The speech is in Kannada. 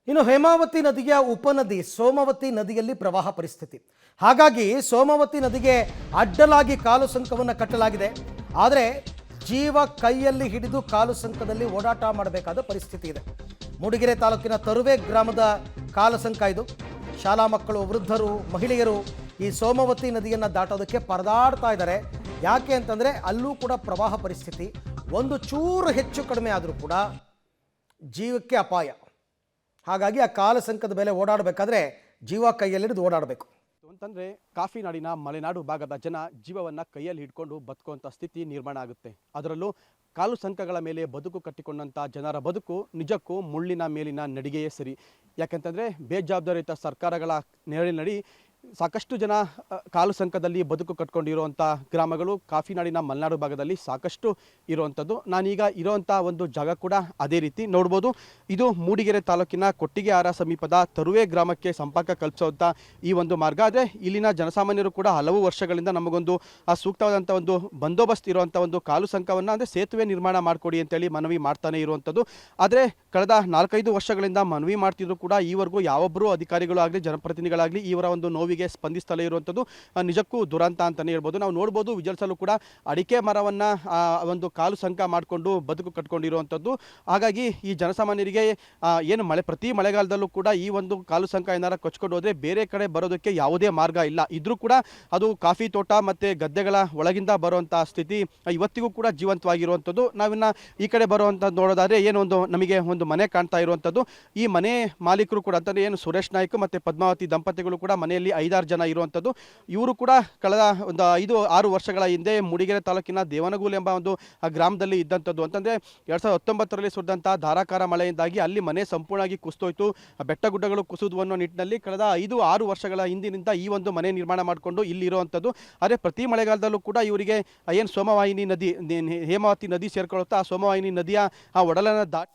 ಇನ್ನು ಹೇಮಾವತಿ ನದಿಯ ಉಪನದಿ ಸೋಮವತಿ ನದಿಯಲ್ಲಿ ಪ್ರವಾಹ ಪರಿಸ್ಥಿತಿ. ಹಾಗಾಗಿ ಸೋಮವತಿ ನದಿಗೆ ಅಡ್ಡಲಾಗಿ ಕಾಲು ಸಂಕವನ್ನು ಕಟ್ಟಲಾಗಿದೆ. ಆದರೆ ಜೀವ ಕೈಯಲ್ಲಿ ಹಿಡಿದು ಕಾಲು ಸಂಕದಲ್ಲಿ ಓಡಾಟ ಮಾಡಬೇಕಾದ ಪರಿಸ್ಥಿತಿ ಇದೆ. ಮೂಡಿಗೆರೆ ತಾಲೂಕಿನ ತರುವೆ ಗ್ರಾಮದ ಕಾಲು ಸಂಕ ಇದು. ಶಾಲಾ ಮಕ್ಕಳು, ವೃದ್ಧರು, ಮಹಿಳೆಯರು ಈ ಸೋಮವತಿ ನದಿಯನ್ನು ದಾಟೋದಕ್ಕೆ ಪರದಾಡ್ತಾ ಇದ್ದಾರೆ. ಯಾಕೆ ಅಂತಂದರೆ ಅಲ್ಲೂ ಕೂಡ ಪ್ರವಾಹ ಪರಿಸ್ಥಿತಿ. ಒಂದು ಚೂರು ಹೆಚ್ಚು ಕಡಿಮೆ ಆದರೂ ಕೂಡ ಜೀವಕ್ಕೆ ಅಪಾಯ. ಹಾಗಾಗಿ ಆ ಕಾಲ ಸಂಕದ ಮೇಲೆ ಓಡಾಡಬೇಕಾದ್ರೆ ಜೀವ ಕೈಯಲ್ಲಿಡಿದು ಓಡಾಡಬೇಕು ಅಂತಂದರೆ ಕಾಫಿ ನಾಡಿನ ಮಲೆನಾಡು ಭಾಗದ ಜನ ಜೀವವನ್ನು ಕೈಯಲ್ಲಿ ಹಿಡ್ಕೊಂಡು ಬದುಕುವಂಥ ಸ್ಥಿತಿ ನಿರ್ಮಾಣ ಆಗುತ್ತೆ. ಅದರಲ್ಲೂ ಕಾಲು ಸಂಕಗಳ ಮೇಲೆ ಬದುಕು ಕಟ್ಟಿಕೊಂಡಂಥ ಜನರ ಬದುಕು ನಿಜಕ್ಕೂ ಮುಳ್ಳಿನ ಮೇಲಿನ ನಡಿಗೆಯೇ ಸರಿ. ಯಾಕೆಂತಂದರೆ ಬೇಜವಾಬ್ದಾರಿಯುತ ಸರ್ಕಾರಗಳ ನೆರಳಿನಡಿ ಸಾಕಷ್ಟು ಜನ ಕಾಲು ಸಂಕದಲ್ಲಿ ಬದುಕು ಕಟ್ಕೊಂಡಿರುವಂಥ ಗ್ರಾಮಗಳು ಕಾಫಿ ನಾಡಿನ ಮಲೆನಾಡು ಭಾಗದಲ್ಲಿ ಸಾಕಷ್ಟು ಇರುವಂಥದ್ದು. ನಾನೀಗ ಇರುವಂಥ ಒಂದು ಜಾಗ ಕೂಡ ಅದೇ ರೀತಿ ನೋಡ್ಬೋದು. ಇದು ಮೂಡಿಗೆರೆ ತಾಲೂಕಿನ ಕೊಟ್ಟಿಗೆಹಾರ ಸಮೀಪದ ತರುವೆ ಗ್ರಾಮಕ್ಕೆ ಸಂಪರ್ಕ ಕಲ್ಪಿಸುವಂಥ ಈ ಒಂದು ಮಾರ್ಗ. ಆದರೆ ಇಲ್ಲಿನ ಜನಸಾಮಾನ್ಯರು ಕೂಡ ಹಲವು ವರ್ಷಗಳಿಂದ ನಮಗೊಂದು ಸೂಕ್ತವಾದಂಥ ಒಂದು ಬಂದೋಬಸ್ತ್ ಇರುವಂಥ ಒಂದು ಕಾಲು ಸಂಕವನ್ನು ಅಂದರೆ ಸೇತುವೆ ನಿರ್ಮಾಣ ಮಾಡಿಕೊಡಿ ಅಂತೇಳಿ ಮನವಿ ಮಾಡ್ತಾನೆ ಇರುವಂಥದ್ದು. ಆದರೆ ಕಳೆದ 4-5 ವರ್ಷಗಳಿಂದ ಮನವಿ ಮಾಡ್ತಿದ್ರು ಕೂಡ ಈವರೆಗೂ ಯಾವೊಬ್ಬರು ಅಧಿಕಾರಿಗಳು ಆಗಲಿ ಜನಪ್ರತಿನಿಧಿಗಳಾಗಲಿ ಇವರ ಒಂದು ನೋವಿಗೆ ಸ್ಪಂದಿಸ್ತಲೇ ಇರುವಂಥದ್ದು ನಿಜಕ್ಕೂ ದುರಂತ ಅಂತಲೇ ಹೇಳ್ಬೋದು. ನಾವು ನೋಡ್ಬೋದು ವಿಜಲ್ಸಲ್ಲೂ ಕೂಡ ಅಡಿಕೆ ಮರವನ್ನು ಒಂದು ಕಾಲು ಸಂಕ ಮಾಡಿಕೊಂಡು ಬದುಕು ಕಟ್ಕೊಂಡಿರುವಂಥದ್ದು. ಹಾಗಾಗಿ ಈ ಜನಸಾಮಾನ್ಯರಿಗೆ ಏನು ಪ್ರತಿ ಮಳೆಗಾಲದಲ್ಲೂ ಕೂಡ ಈ ಒಂದು ಕಾಲು ಸಂಕ ಏನಾರ ಕೊಚ್ಕೊಂಡು ಹೋದರೆ ಬೇರೆ ಕಡೆ ಬರೋದಕ್ಕೆ ಯಾವುದೇ ಮಾರ್ಗ ಇಲ್ಲ. ಇದ್ರೂ ಕೂಡ ಅದು ಕಾಫಿ ತೋಟ ಮತ್ತು ಗದ್ದೆಗಳ ಒಳಗಿಂದ ಬರುವಂಥ ಸ್ಥಿತಿ ಇವತ್ತಿಗೂ ಕೂಡ ಜೀವಂತವಾಗಿರುವಂಥದ್ದು. ನಾವಿನ್ನು ಈ ಕಡೆ ಬರುವಂಥದ್ದು ನೋಡೋದಾದರೆ ಏನೊಂದು ನಮಗೆ ಒಂದು ಮನೆ ಕಾಣ್ತಾ ಇರುವಂಥದ್ದು. ಈ ಮನೆ ಮಾಲೀಕರು ಕೂಡ ಅಂತಂದರೆ ಏನು ಸುರೇಶ್ ನಾಯ್ಕ ಮತ್ತು ಪದ್ಮಾವತಿ ದಂಪತಿಗಳು ಕೂಡ ಮನೆಯಲ್ಲಿ 5-6 ಜನ ಇರುವಂಥದ್ದು. ಇವರು ಕೂಡ ಕಳೆದ ಒಂದು 5-6 ವರ್ಷಗಳ ಹಿಂದೆ ಮೂಡಿಗೆರೆ ತಾಲೂಕಿನ ದೇವನಗೂಲು ಎಂಬ ಒಂದು ಗ್ರಾಮದಲ್ಲಿ ಇದ್ದಂಥದ್ದು. ಅಂತಂದರೆ 2019ರಲ್ಲಿ ಸುರಿದಂಥ ಧಾರಾಕಾರ ಮಳೆಯಿಂದಾಗಿ ಅಲ್ಲಿ ಮನೆ ಸಂಪೂರ್ಣವಾಗಿ ಕುಸಿದೋಯ್ತು. ಬೆಟ್ಟ ಗುಡ್ಡಗಳು ಕುಸಿದ್ವು ಅನ್ನೋ ನಿಟ್ಟಿನಲ್ಲಿ ಕಳೆದ 5-6 ವರ್ಷಗಳ ಹಿಂದಿನಿಂದ ಈ ಒಂದು ಮನೆ ನಿರ್ಮಾಣ ಮಾಡಿಕೊಂಡು ಇಲ್ಲಿರುವಂಥದ್ದು. ಆದರೆ ಪ್ರತಿ ಮಳೆಗಾಲದಲ್ಲೂ ಕೂಡ ಇವರಿಗೆ ಏನು ಸೋಮವಾಹಿನಿ ನದಿ ಹೇಮಾವತಿ ನದಿ ಸೇರ್ಕೊಳ್ಳುತ್ತಾ ಆ ಸೋಮವಾಹಿನಿ ನದಿಯ ಆ ಒಡಲನ್ನು ದಾಟಿ